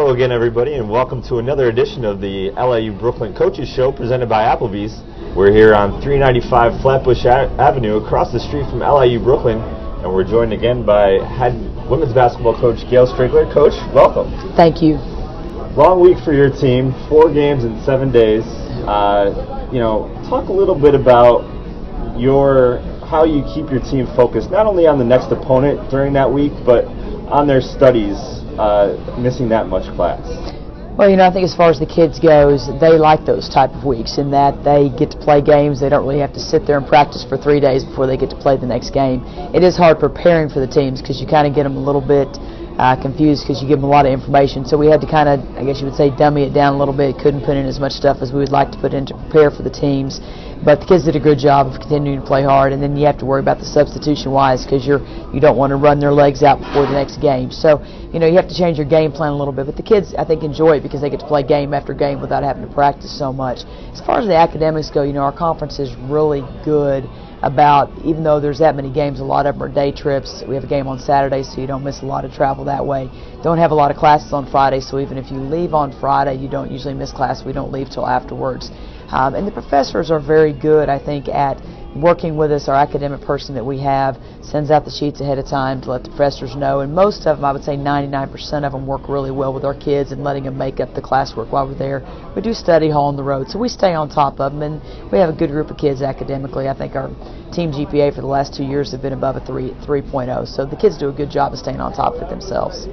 Hello again, everybody, and welcome to another edition of the LIU Brooklyn Coaches Show presented by Applebee's. We're here on 395 Flatbush Avenue across the street from LIU Brooklyn, and we're joined again by head women's basketball coach Gail Striegler. Coach, welcome. Thank you. Long week for your team, 4 games in 7 days. Talk a little bit about how you keep your team focused, not only on the next opponent during that week, but on their studies, missing that much class. Well, I think as far as the kids goes, they like those type of weeks in that they get to play games. They don't really have to sit there and practice for 3 days before they get to play the next game. It is hard preparing for the teams because you kind of get them a little bit confused because you give them a lot of information. So we had to kind of, I guess you would say, dummy it down a little bit. Couldn't put in as much stuff as we would like to put in to prepare for the teams. But the kids did a good job of continuing to play hard, and then you have to worry about the substitution-wise because you don't want to run their legs out before the next game. So, you have to change your game plan a little bit. But the kids, I think, enjoy it because they get to play game after game without having to practice so much. As far as the academics go, our conference is really good about, even though there's that many games, a lot of them are day trips. We have a game on Saturday, so you don't miss a lot of travel that way. Don't have a lot of classes on Friday, so even if you leave on Friday, you don't usually miss class. We don't leave till afterwards. And the professors are very good, I think, at working with us. Our academic person that we have sends out the sheets ahead of time to let the professors know, and most of them, I would say 99% of them, work really well with our kids and letting them make up the classwork while we're there. We do study hall on the road, so we stay on top of them, and we have a good group of kids academically. I think our team GPA for the last 2 years have been above a 3.0, so the kids do a good job of staying on top of it themselves.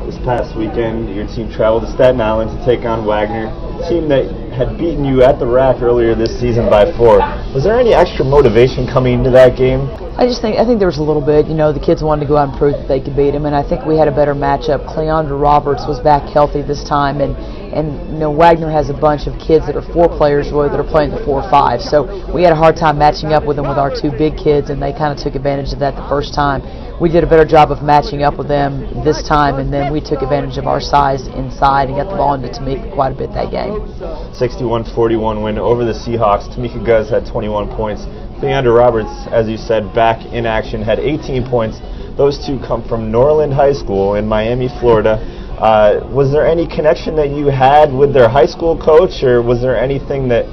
This past weekend, your team traveled to Staten Island to take on Wagner, a team that had beaten you at the rack earlier this season by 4. Was there any extra motivation coming into that game? I think there was a little bit. The kids wanted to go out and prove that they could beat them, and I think we had a better matchup. Cleandra Roberts was back healthy this time, and Wagner has a bunch of kids that are 4 players really that are playing the 4-5. So we had a hard time matching up with them with our 2 big kids, and they kind of took advantage of that the first time. We did a better job of matching up with them this time, and then we took advantage of our size inside and got the ball into Tamika quite a bit that game. 61-41 win over the Seahawks. Tamika Guzz had 21 points. Cleandra Roberts, as you said, back in action, had 18 points. Those 2 come from Norland High School in Miami, Florida. Was there any connection that you had with their high school coach, or was there anything that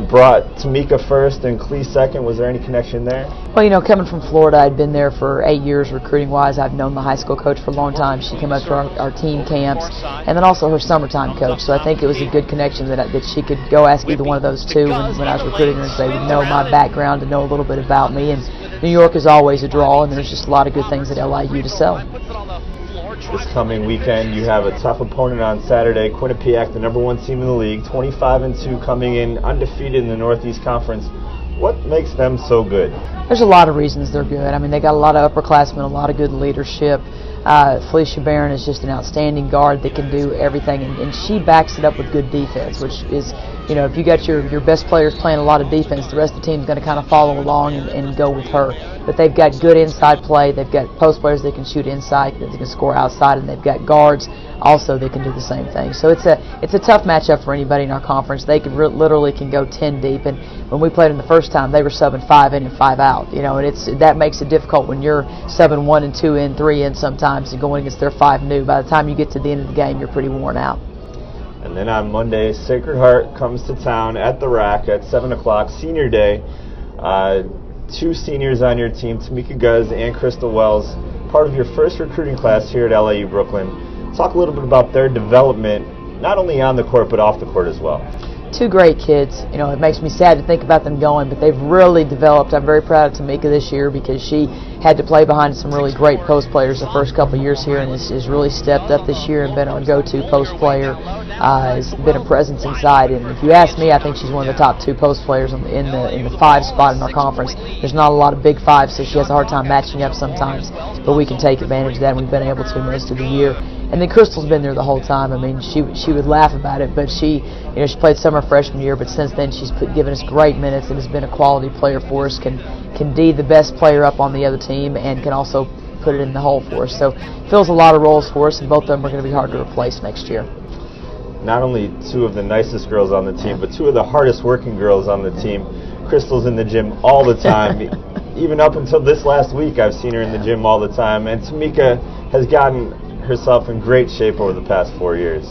brought Tamika first and Clee second? Was there any connection there? Well, coming from Florida, I'd been there for 8 years recruiting-wise. I've known the high school coach for a long time. She came up to our team camps, and then also her summertime coach. So I think it was a good connection that she could go ask either one of those 2 when I was recruiting her, and they would know my background and know a little bit about me. And New York is always a draw, and there's just a lot of good things at LIU to sell. This coming weekend, you have a tough opponent on Saturday, Quinnipiac, the #1 team in the league, 25-2, coming in undefeated in the Northeast Conference. What makes them so good? There's a lot of reasons they're good. They got a lot of upperclassmen, a lot of good leadership. Felicia Barron is just an outstanding guard that can do everything, and she backs it up with good defense, which is, if you got your best players playing a lot of defense, the rest of the team's going to kind of follow along and go with her. But they've got good inside play. They've got post players that can shoot inside, that can score outside, and they've got guards also that can do the same thing. So it's a tough matchup for anybody in our conference. They can literally go 10 deep, and when we played them the first time, they were subbing 5 in and 5 out. And that makes it difficult when you're subbing 1 and 2 in, 3 in sometimes, and going against their 5 new. By the time you get to the end of the game, you're pretty worn out. And then on Monday, Sacred Heart comes to town at the rack at 7 o'clock, senior day. 2 seniors on your team, Tamika Guzz and Crystal Wells, part of your first recruiting class here at LIU Brooklyn. Talk a little bit about their development, not only on the court, but off the court as well. 2 great kids. It makes me sad to think about them going, but they've really developed. I'm very proud of Tamika this year because she had to play behind some really great post players the first couple of years here, and has really stepped up this year and been our go-to post player. Has been a presence inside, and if you ask me, I think she's one of the top 2 post players in the 5 spot in our conference. There's not a lot of big 5s, so she has a hard time matching up sometimes, but we can take advantage of that, and we've been able to most of the year. And then Crystal's been there the whole time. She would laugh about it, but she played summer freshman year, but since then she's given us great minutes and has been a quality player for us. Can be the best player up on the other team and can also put it in the hole for us. So fills a lot of roles for us, and both of them are going to be hard to replace next year. Not only 2 of the nicest girls on the team, but 2 of the hardest working girls on the team. Crystal's in the gym all the time. Even up until this last week, I've seen her in the gym all the time. And Tamika has gotten herself in great shape over the past 4 years.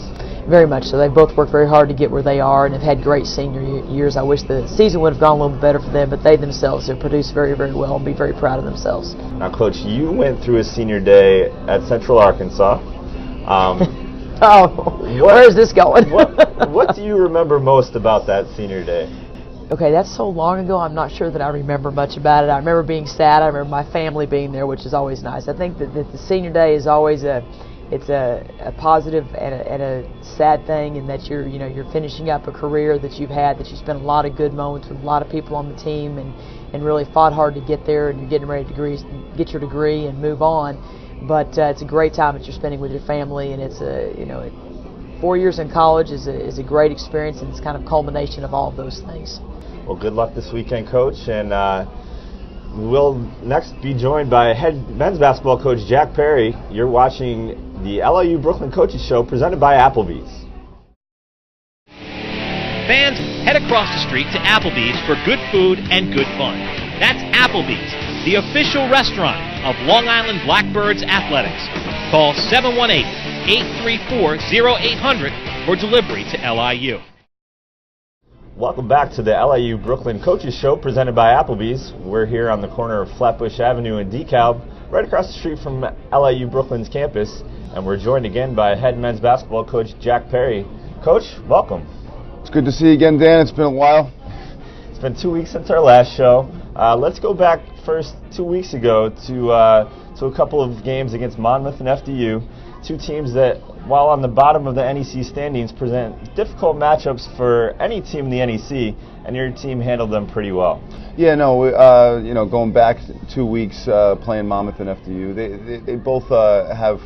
Very much so. They've both worked very hard to get where they are and have had great senior years. I wish the season would have gone a little bit better for them, but they themselves have produced very, very well and be very proud of themselves. Now, Coach, you went through a senior day at Central Arkansas. Where is this going? what do you remember most about that senior day? Okay, that's so long ago, I'm not sure that I remember much about it. I remember being sad. I remember my family being there, which is always nice. I think that the senior day is always a positive and a sad thing, in that you're finishing up a career that you've had, that you spent a lot of good moments with a lot of people on the team and really fought hard to get there, and you're getting ready to get your degree and move on. But it's a great time that you're spending with your family, and it's 4 years in college is a great experience, and it's kind of culmination of all of those things. Well, good luck this weekend, Coach, and we'll next be joined by head men's basketball coach Jack Perri. You're watching the LIU Brooklyn Coaches Show, presented by Applebee's. Fans, head across the street to Applebee's for good food and good fun. That's Applebee's, the official restaurant of Long Island Blackbirds Athletics. Call 718-834-0800 for delivery to LIU. Welcome back to the LIU Brooklyn Coaches Show, presented by Applebee's. We're here on the corner of Flatbush Avenue and DeKalb, right across the street from LIU Brooklyn's campus, and we're joined again by head men's basketball coach Jack Perri. Coach, welcome. It's good to see you again, Dan. It's been a while. It's been 2 weeks since our last show. Let's go back first 2 weeks ago to a couple of games against Monmouth and FDU, two teams that, while on the bottom of the NEC standings, present difficult matchups for any team in the NEC, and your team handled them pretty well. Yeah, no, going back 2 weeks playing Monmouth and FDU, they both have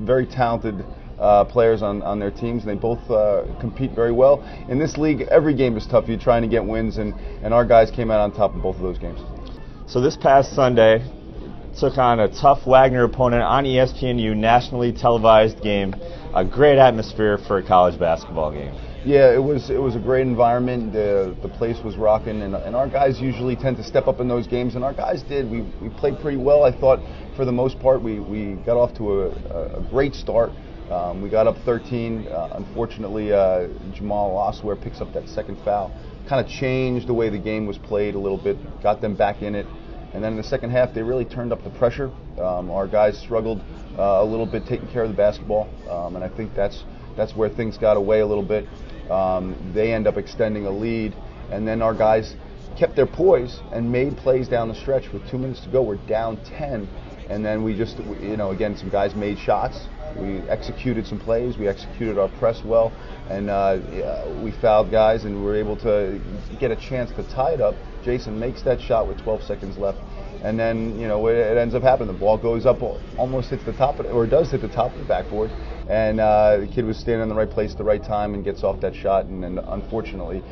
very talented players on their teams, and they both compete very well. In this league, every game is tough. You're trying to get wins, and our guys came out on top of both of those games. So this past Sunday, took on a tough Wagner opponent on ESPNU, nationally televised game. A great atmosphere for a college basketball game. Yeah, it was a great environment. The place was rocking, and our guys usually tend to step up in those games, and our guys did. We played pretty well, I thought, for the most part. We got off to a great start. We got up 13. Unfortunately, Jamal Lasswear picks up that second foul. Kind of changed the way the game was played a little bit, got them back in it. And then in the second half, they really turned up the pressure. Our guys struggled a little bit taking care of the basketball, and I think that's where things got away a little bit. They end up extending a lead, and then our guys kept their poise and made plays down the stretch. With 2 minutes to go, we're down 10, and then we just, again, some guys made shots. We executed some plays. We executed our press well, and we fouled guys, and we were able to get a chance to tie it up. Jason makes that shot with 12 seconds left, and then it ends up happening. The ball goes up, almost hits the top, or does hit the top of the backboard, and the kid was standing in the right place at the right time and gets off that shot, and then unfortunately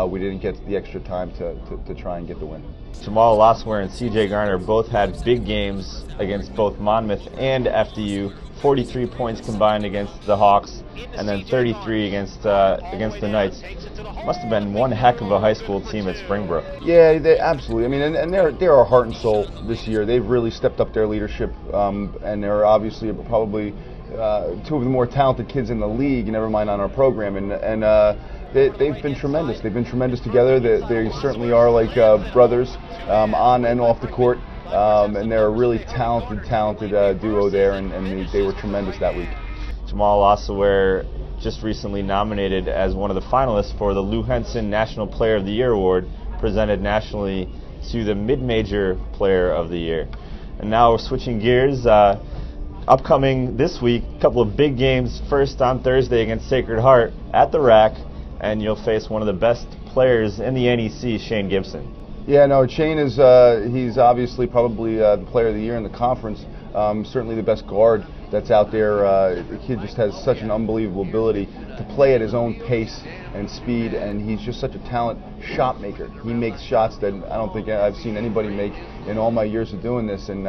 we didn't get the extra time to try and get the win. Jamal Lasswear and CJ Garner both had big games against both Monmouth and FDU. 43 points combined against the Hawks, and then 33 against the Knights. Must have been one heck of a high school team at Springbrook. Yeah, they absolutely. I mean, and they're our heart and soul this year. They've really stepped up their leadership, and they're obviously probably two of the more talented kids in the league, never mind on our program, and they've been tremendous. They've been tremendous together. They certainly are like brothers on and off the court. And they're a really talented duo there, and they were tremendous that week. Jamal Lasswear just recently nominated as one of the finalists for the Lou Henson National Player of the Year Award, presented nationally to the Mid-Major Player of the Year. And now we're switching gears. Upcoming this week, a couple of big games. First on Thursday against Sacred Heart at the Rack, and you'll face one of the best players in the NEC, Shane Gibson. Yeah, no, Shane is he's obviously probably the player of the year in the conference. Certainly the best guard that's out there. The kid just has such an unbelievable ability to play at his own pace and speed, and he's just such a talent shot maker. He makes shots that I don't think I've seen anybody make in all my years of doing this, and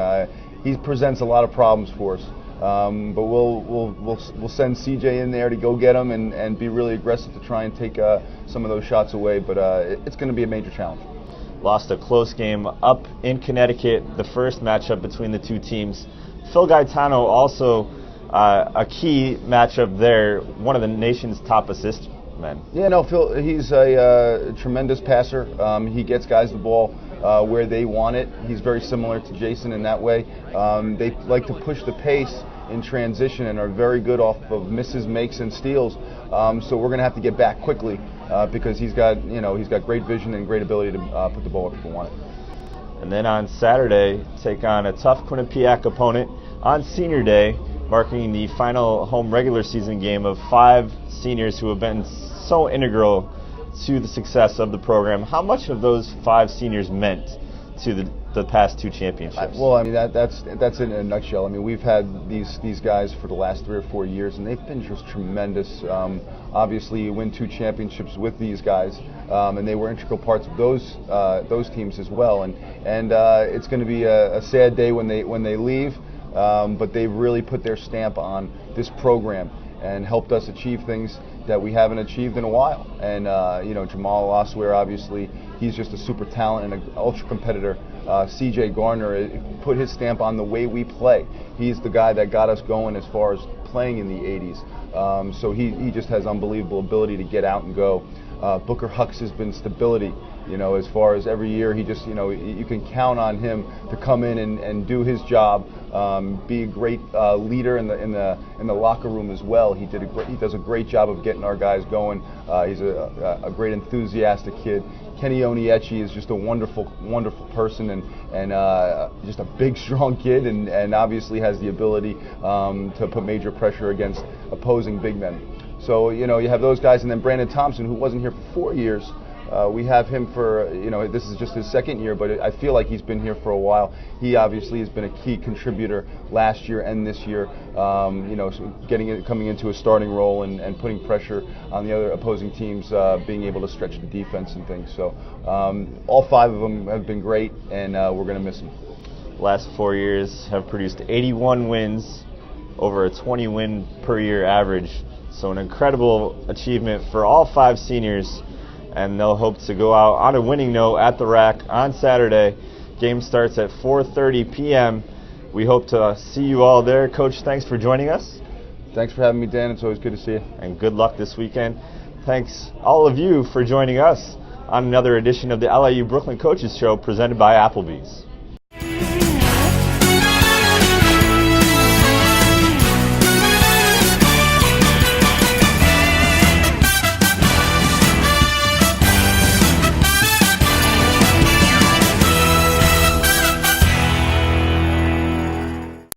he presents a lot of problems for us. But we'll send CJ in there to go get him and be really aggressive to try and take some of those shots away. But it's going to be a major challenge. Lost a close game up in Connecticut, the first matchup between the two teams. Phil Gaetano also a key matchup there, one of the nation's top assist men. Yeah, no, Phil, he's a tremendous passer. He gets guys the ball where they want it. He's very similar to Jason in that way. They like to push the pace in transition and are very good off of misses, makes, and steals. So we're going to have to get back quickly because he's got great vision and great ability to put the ball where people want it. And then on Saturday, take on a tough Quinnipiac opponent on Senior Day, marking the final home regular season game of 5 seniors who have been so integral to the success of the program. How much of those 5 seniors meant to the past 2 championships? Well, I mean that's in a nutshell. I mean, we've had these guys for the last 3 or 4 years, and they've been just tremendous. Obviously, you win 2 championships with these guys, and they were integral parts of those teams as well. And it's going to be a sad day when they leave, but they've really put their stamp on this program and helped us achieve things that we haven't achieved in a while. And Jamal, Lasswear, obviously, he's just a super talent and an ultra competitor. CJ Garner put his stamp on the way we play. He's the guy that got us going as far as playing in the 80s. So he just has unbelievable ability to get out and go. Booker Hux has been stability. As far as every year, he just, you can count on him to come in and do his job, be a great leader in the locker room as well. He does a great job of getting our guys going. He's a great enthusiastic kid. Kenny Oniechi is just a wonderful, wonderful person and just a big, strong kid, and obviously has the ability to put major pressure against opposing big men. So you have those guys, and then Brandon Thompson, who wasn't here for 4 years. We have him for, this is just his 2nd year, but I feel like he's been here for a while. He obviously has been a key contributor last year and this year, coming into a starting role and putting pressure on the other opposing teams, being able to stretch the defense and things. So all 5 of them have been great, and we're going to miss them. Last 4 years have produced 81 wins, over a 20 win per year average. So an incredible achievement for all 5 seniors. And they'll hope to go out on a winning note at the rack on Saturday. Game starts at 4:30 p.m. We hope to see you all there. Coach, thanks for joining us. Thanks for having me, Dan. It's always good to see you. And good luck this weekend. Thanks, all of you, for joining us on another edition of the LIU Brooklyn Coaches Show presented by Applebee's.